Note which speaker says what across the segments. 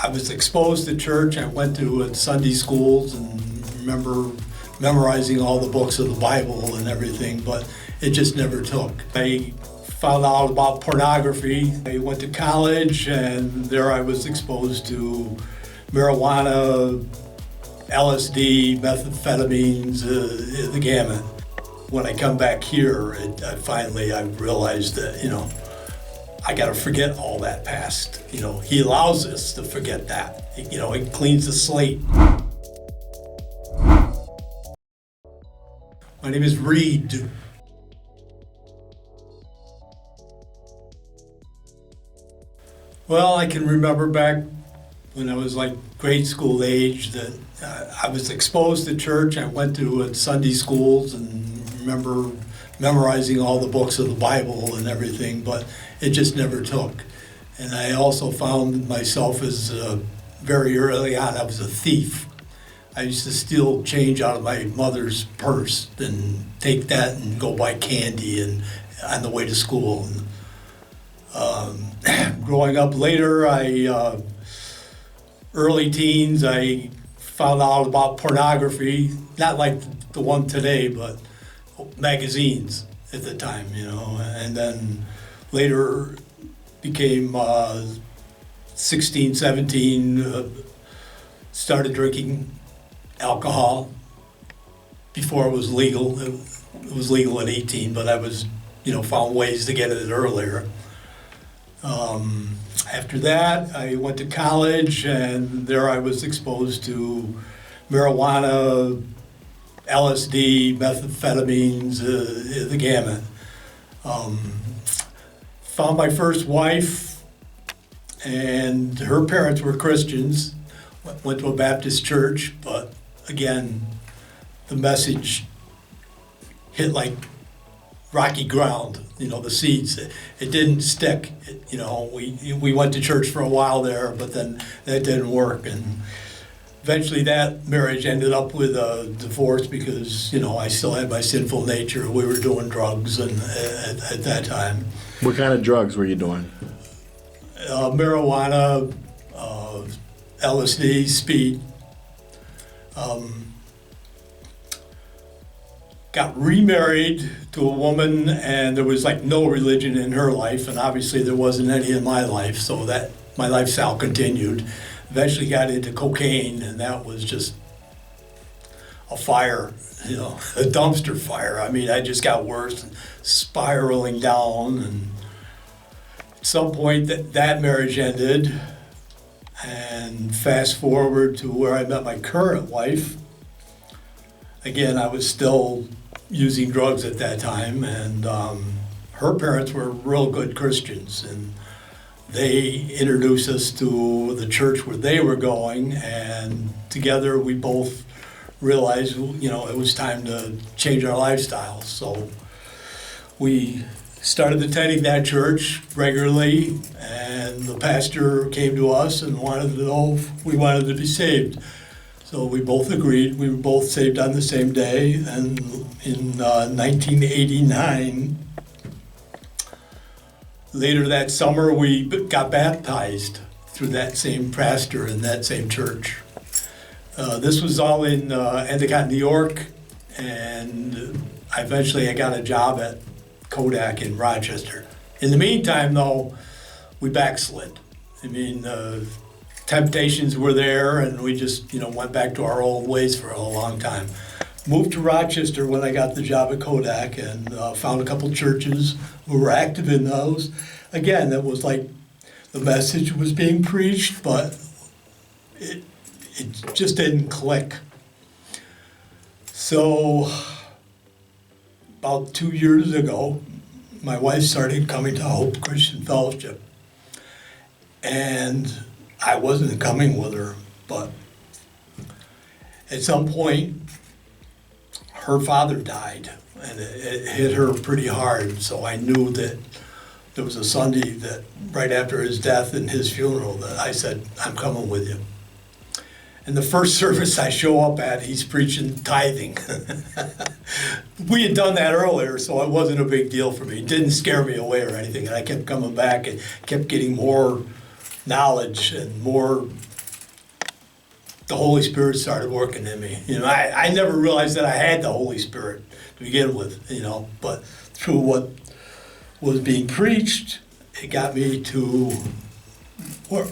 Speaker 1: I was exposed to church. I went to Sunday schools and remember memorizing all the books of the Bible and everything, but it just never took. I found out about pornography. I went to college, and there I was exposed to marijuana, LSD, methamphetamines, the gamut. When I come back here, I realized that, I got to forget all that past. He allows us to forget that. It cleans the slate. My name is Reed. Well, I can remember back when I was like grade school age that I was exposed to church. I went to Sunday schools and remember memorizing all the books of the Bible and everything, but it just never took. And I also found myself as very early on, I was a thief. I used to steal change out of my mother's purse and take that and go buy candy and on the way to school. Growing up later, early teens, I found out about pornography, not like the one today, but magazines at the time, and then later became 16, 17, started drinking alcohol before it was legal. It was legal at 18, but I was, found ways to get it earlier. After that, I went to college, and there I was exposed to marijuana, LSD, methamphetamines, the gamut. Found my first wife, and her parents were Christians. Went to a Baptist church, but again, the message hit like rocky ground, the seeds. It didn't stick. We went to church for a while there, but then that didn't work. And eventually that marriage ended up with a divorce because, I still had my sinful nature. We were doing drugs and at that time.
Speaker 2: What kind of drugs were you doing?
Speaker 1: Marijuana, LSD, speed. Got remarried to a woman, and there was like no religion in her life, and obviously there wasn't any in my life, so that my lifestyle continued. Eventually got into cocaine, and that was just a fire, a dumpster fire. I mean, I just got worse, spiraling down, and at some point that marriage ended, and fast forward to where I met my current wife. Again, I was still using drugs at that time, and her parents were real good Christians, and they introduced us to the church where they were going, and together we both realized, it was time to change our lifestyles. So we started attending that church regularly, and the pastor came to us and wanted to know if we wanted to be saved. So we both agreed. We were both saved on the same day, and in 1989, later that summer, we got baptized through that same pastor in that same church. This was all in Endicott, New York, and eventually I got a job at Kodak in Rochester. In the meantime, though, we backslid. I mean, temptations were there, and we just, went back to our old ways for a long time. Moved to Rochester when I got the job at Kodak, and found a couple churches who were active in those. Again, it was like the message was being preached, but it just didn't click. So about 2 years ago, my wife started coming to Hope Christian Fellowship, and I wasn't coming with her, but at some point, her father died, and it hit her pretty hard. So I knew that there was a Sunday that right after his death and his funeral that I said, I'm coming with you. And the first service I show up at, he's preaching tithing. We had done that earlier, so it wasn't a big deal for me. It didn't scare me away or anything, and I kept coming back and kept getting more knowledge and more the Holy Spirit started working in me. You know, I never realized that I had the Holy Spirit to begin with, you know, but through what was being preached, it got me to work.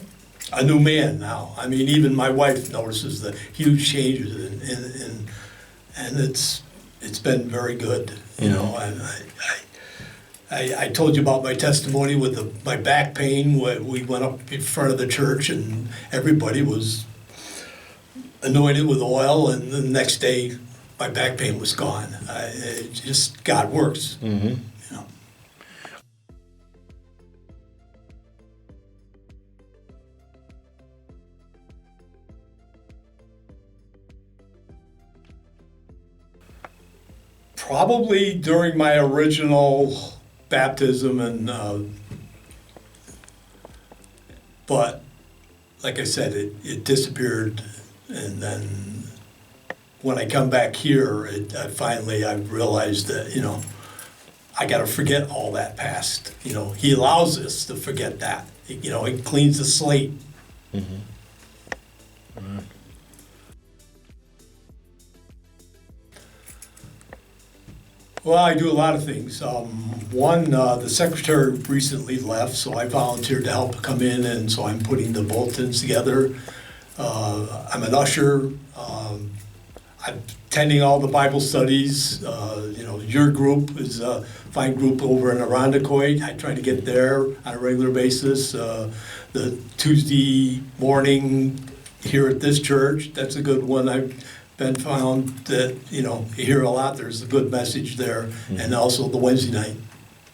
Speaker 1: A new man now. I mean, even my wife notices the huge changes, and it's been very good. You know, I told you about my testimony with my back pain. We went up in front of the church, and everybody was anointed with oil, and the next day, my back pain was gone. It just God works.
Speaker 2: Mm-hmm.
Speaker 1: You know. Probably during my original baptism, and but like I said, it disappeared, and then when I come back here, I realized that, you know, I got to forget all that past. You know, He allows us to forget that. You know, He cleans the slate.
Speaker 2: Mm-hmm.
Speaker 1: Well, I do a lot of things. One, the secretary recently left, so I volunteered to help come in, and so I'm putting the bulletins together. I'm an usher. I'm attending all the Bible studies. You know, your group is a fine group over in Irondequoit. I try to get there on a regular basis. The Tuesday morning here at this church, that's a good one. I've been found that, you know, you hear a lot, there's a good message there, and also the Wednesday night.